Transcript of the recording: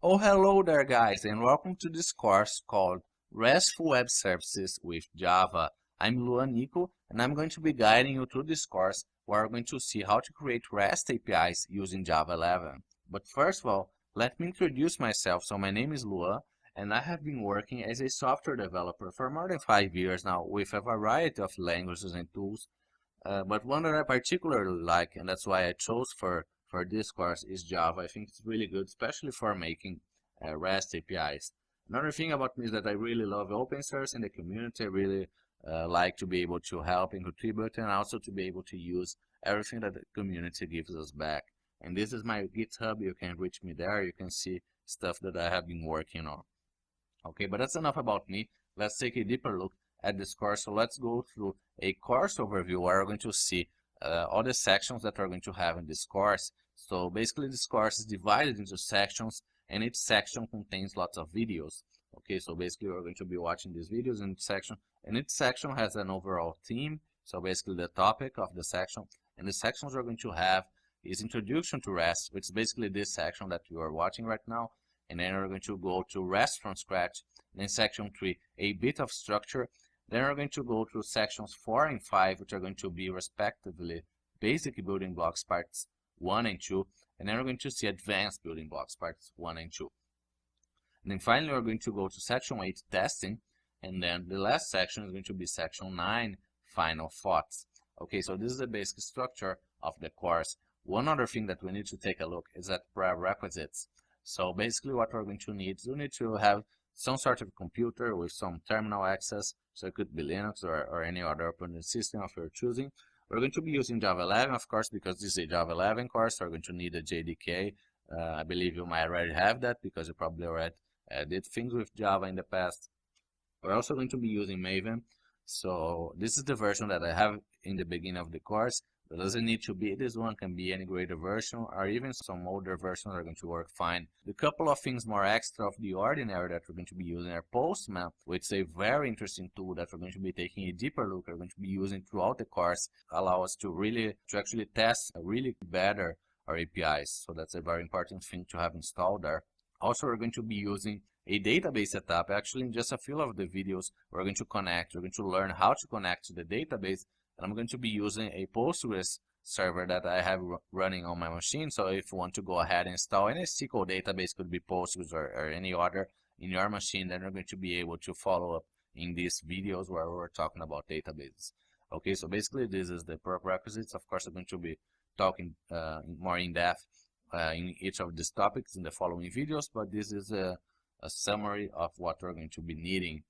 Oh, hello there, guys, and welcome to this course called RESTful Web Services with Java. I'm Luan Nico, and I'm going to be guiding you through this course where we're going to see how to create REST APIs using Java 11. But first of all, let me introduce myself. So my name is Luan, and I have been working as a software developer for more than 5 years now with a variety of languages and tools. But one that I particularly like, and that's why I chose for this course, is Java. I think it's really good, especially for making REST APIs. Another thing about me is that I really love open source and the community. I really like to be able to help and contribute, and also to be able to use everything that the community gives us back. And this is my GitHub. You can reach me there. You can see stuff that I have been working on. Okay, but that's enough about me. Let's take a deeper look at this course. So let's go through a course overview where we're going to see all the sections that we're going to have in this course. So basically this course is divided into sections, and each section contains lots of videos. Okay, so basically we're going to be watching these videos in each section, and each section has an overall theme. So basically the topic of the section, and the sections we're going to have is Introduction to REST, which is basically this section that you are watching right now. And then we're going to go to REST from scratch. And in section 3, a bit of structure. Then we're going to go through sections 4 and 5, which are going to be respectively basic building blocks parts 1 and 2. And then we're going to see advanced building blocks parts 1 and 2. And then finally, we're going to go to section 8, testing. And then the last section is going to be section 9, final thoughts. Okay, so this is the basic structure of the course. One other thing that we need to take a look is at prerequisites. So basically what we're going to need is we need to have some sort of computer with some terminal access. So it could be Linux or any other operating system of your choosing. We're going to be using Java 11, of course, because this is a Java 11 course. So we're going to need a JDK. I believe you might already have that because you probably already did things with Java in the past. We're also going to be using Maven. So this is the version that I have in the beginning of the course. It doesn't need to be this one, can be any greater version, or even some older versions are going to work fine. The couple of things more extra of the ordinary that we're going to be using are Postman, which is a very interesting tool that we're going to be taking a deeper look. We're going to be using throughout the course, allow us to actually test really better our APIs. So that's a very important thing to have installed there. Also, we're going to be using a database setup. Actually, in just a few of the videos, we're going to learn how to connect to the database. And I'm going to be using a Postgres server that I have running on my machine. So if you want to go ahead and install any SQL database, could be Postgres or any other in your machine, then you're going to be able to follow up in these videos where we're talking about databases. Okay, so basically this is the prerequisites. Of course, I'm going to be talking more in depth in each of these topics in the following videos, but this is a summary of what we're going to be needing.